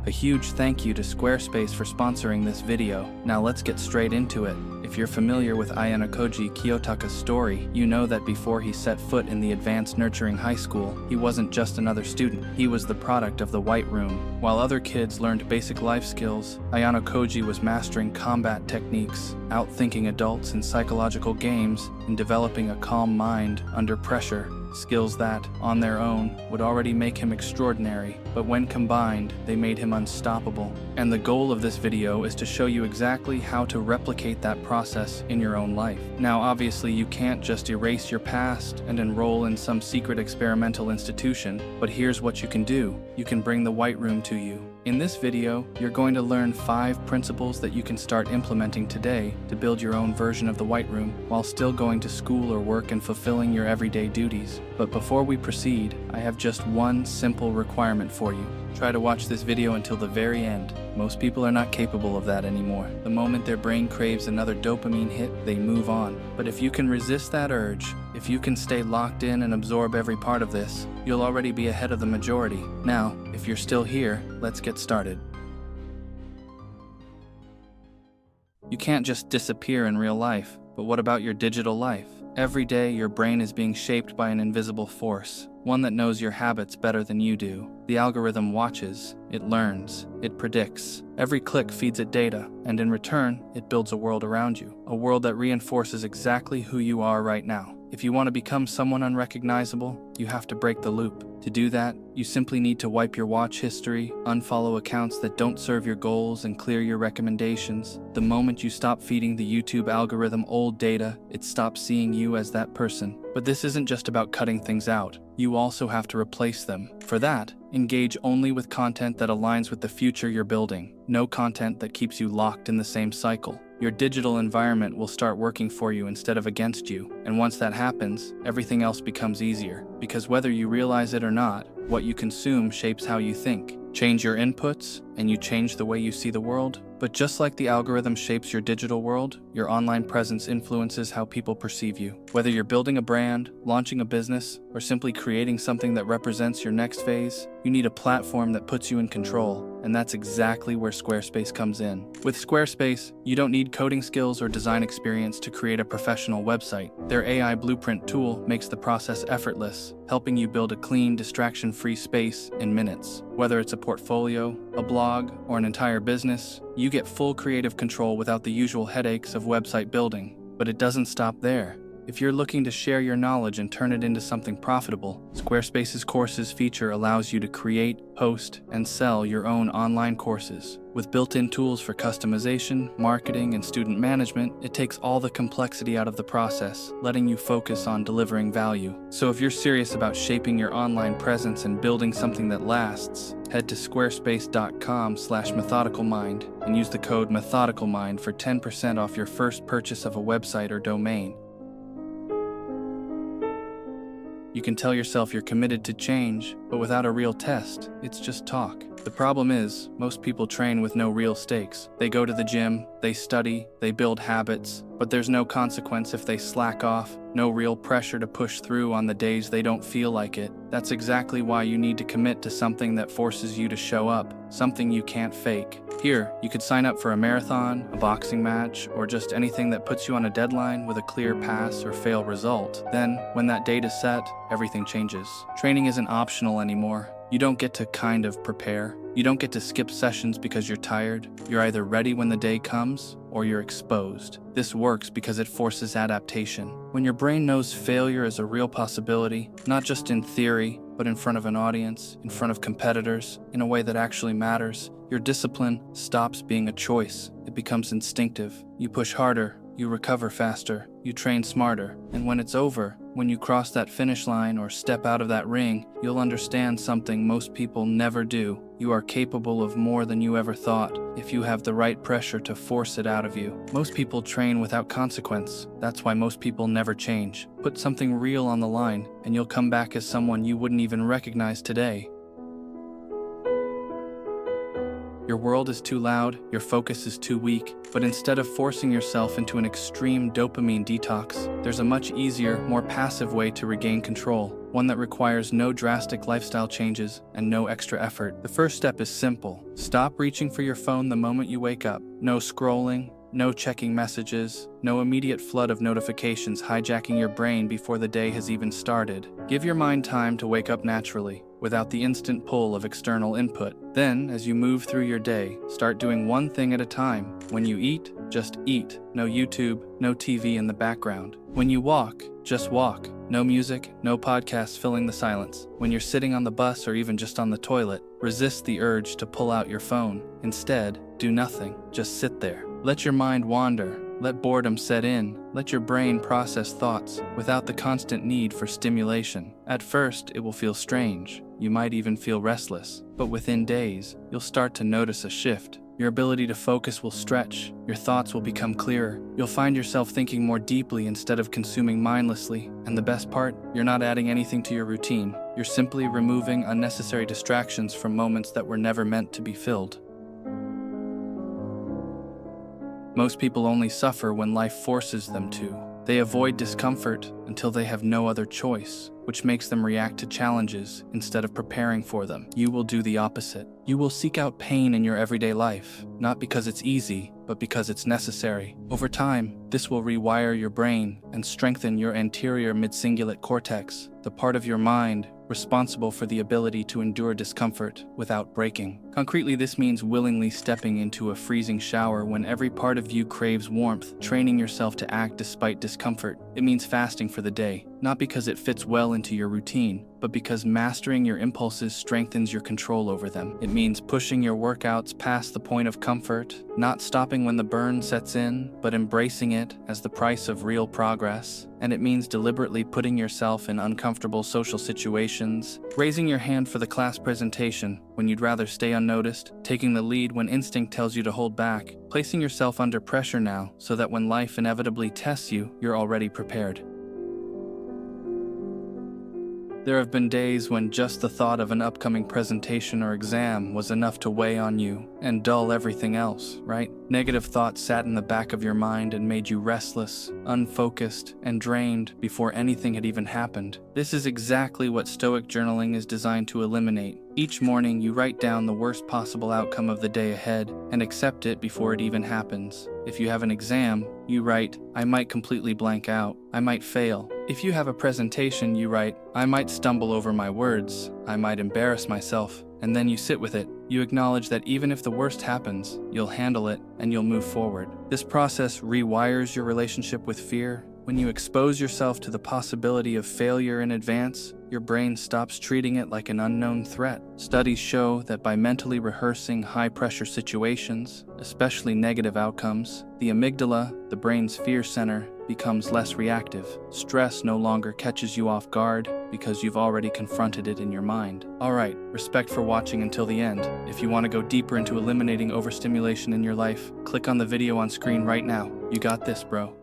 A huge thank you to Squarespace for sponsoring this video. Now let's get straight into it. If you're familiar with Ayanokoji Kiyotaka's story, you know that before he set foot in the advanced nurturing high school, he wasn't just another student. He was the product of the White Room. While other kids learned basic life skills, Ayanokoji was mastering combat techniques, outthinking adults in psychological games, and developing a calm mind under pressure. Skills that, on their own, would already make him extraordinary, but when combined, they made him unstoppable. And the goal of this video is to show you exactly how to replicate that process in your own life. Now, obviously, you can't just erase your past and enroll in some secret experimental institution, but here's what you can do. You can bring the White Room to you. In this video, you're going to learn 5 principles that you can start implementing today to build your own version of the White Room while still going to school or work and fulfilling your everyday duties. But before we proceed, I have just one simple requirement for you. Try to watch this video until the very end. Most people are not capable of that anymore. The moment their brain craves another dopamine hit, they move on. But if you can resist that urge, if you can stay locked in and absorb every part of this, you'll already be ahead of the majority. Now, if you're still here, let's get started. You can't just disappear in real life, but what about your digital life? Every day, your brain is being shaped by an invisible force, one that knows your habits better than you do. The algorithm watches, it learns, it predicts. Every click feeds it data, and in return, it builds a world around you, a world that reinforces exactly who you are right now. If you want to become someone unrecognizable, you have to break the loop. To do that, you simply need to wipe your watch history, unfollow accounts that don't serve your goals, and clear your recommendations. The moment you stop feeding the YouTube algorithm old data, it stops seeing you as that person. But this isn't just about cutting things out. You also have to replace them. For that, engage only with content that aligns with the future you're building. No content that keeps you locked in the same cycle. Your digital environment will start working for you instead of against you. And once that happens, everything else becomes easier. Because whether you realize it or not, what you consume shapes how you think. Change your inputs, and you change the way you see the world. But just like the algorithm shapes your digital world, your online presence influences how people perceive you. Whether you're building a brand, launching a business, or simply creating something that represents your next phase, you need a platform that puts you in control. And that's exactly where Squarespace comes in. With Squarespace, you don't need coding skills or design experience to create a professional website. Their AI blueprint tool makes the process effortless, helping you build a clean, distraction-free space in minutes. Whether it's a portfolio, a blog, or an entire business, you get full creative control without the usual headaches of website building. But it doesn't stop there. If you're looking to share your knowledge and turn it into something profitable, Squarespace's Courses feature allows you to create, host, and sell your own online courses. With built-in tools for customization, marketing, and student management, it takes all the complexity out of the process, letting you focus on delivering value. So if you're serious about shaping your online presence and building something that lasts, head to squarespace.com/methodicalmind and use the code methodicalmind for 10% off your first purchase of a website or domain. You can tell yourself you're committed to change, but without a real test, it's just talk. The problem is, most people train with no real stakes. They go to the gym, they study, they build habits, but there's no consequence if they slack off, no real pressure to push through on the days they don't feel like it. That's exactly why you need to commit to something that forces you to show up, something you can't fake. Here, you could sign up for a marathon, a boxing match, or just anything that puts you on a deadline with a clear pass or fail result. Then, when that date is set, everything changes. Training isn't optional anymore. You don't get to kind of prepare. You don't get to skip sessions because you're tired. You're either ready when the day comes, or you're exposed. This works because it forces adaptation. When your brain knows failure is a real possibility, not just in theory, but in front of an audience, in front of competitors, in a way that actually matters, your discipline stops being a choice. It becomes instinctive. You push harder, you recover faster, you train smarter, and when it's over, when you cross that finish line or step out of that ring, you'll understand something most people never do. You are capable of more than you ever thought, if you have the right pressure to force it out of you. Most people train without consequence. That's why most people never change. Put something real on the line, and you'll come back as someone you wouldn't even recognize today. Your world is too loud, your focus is too weak, but instead of forcing yourself into an extreme dopamine detox, there's a much easier, more passive way to regain control. one that requires no drastic lifestyle changes and no extra effort. The first step is simple. Stop reaching for your phone the moment you wake up. No scrolling, no checking messages, no immediate flood of notifications hijacking your brain before the day has even started. Give your mind time to wake up naturally, without the instant pull of external input. Then, as you move through your day, start doing one thing at a time. When you eat, just eat. No YouTube, no TV in the background. When you walk, just walk. No music, no podcasts filling the silence. When you're sitting on the bus or even just on the toilet, resist the urge to pull out your phone. Instead, do nothing. Just sit there. Let your mind wander. Let boredom set in. Let your brain process thoughts without the constant need for stimulation. At first, it will feel strange. You might even feel restless. But within days, you'll start to notice a shift. Your ability to focus will stretch. Your thoughts will become clearer. You'll find yourself thinking more deeply instead of consuming mindlessly. And the best part, you're not adding anything to your routine. You're simply removing unnecessary distractions from moments that were never meant to be filled. Most people only suffer when life forces them to. They avoid discomfort until they have no other choice, which makes them react to challenges instead of preparing for them. You will do the opposite. You will seek out pain in your everyday life, not because it's easy, but because it's necessary. Over time, this will rewire your brain and strengthen your anterior midcingulate cortex, the part of your mind responsible for the ability to endure discomfort without breaking. Concretely, this means willingly stepping into a freezing shower when every part of you craves warmth, training yourself to act despite discomfort. It means fasting for the day, not because it fits well into your routine, but because mastering your impulses strengthens your control over them. It means pushing your workouts past the point of comfort, not stopping when the burn sets in, but embracing it as the price of real progress. And it means deliberately putting yourself in uncomfortable social situations, raising your hand for the class presentation when you'd rather stay unnoticed, taking the lead when instinct tells you to hold back, placing yourself under pressure now so that when life inevitably tests you, you're already prepared. There have been days when just the thought of an upcoming presentation or exam was enough to weigh on you and dull everything else, right? Negative thoughts sat in the back of your mind and made you restless, unfocused, and drained before anything had even happened. This is exactly what Stoic Journaling is designed to eliminate. Each morning, you write down the worst possible outcome of the day ahead and accept it before it even happens. If you have an exam, you write, I might completely blank out. I might fail. If you have a presentation, you write, I might stumble over my words. I might embarrass myself. And then you sit with it. You acknowledge that even if the worst happens, you'll handle it and you'll move forward. This process rewires your relationship with fear. When you expose yourself to the possibility of failure in advance, your brain stops treating it like an unknown threat. Studies show that by mentally rehearsing high-pressure situations, especially negative outcomes, the amygdala, the brain's fear center, becomes less reactive. Stress no longer catches you off guard because you've already confronted it in your mind. Alright, respect for watching until the end. If you want to go deeper into eliminating overstimulation in your life, click on the video on screen right now. You got this, bro.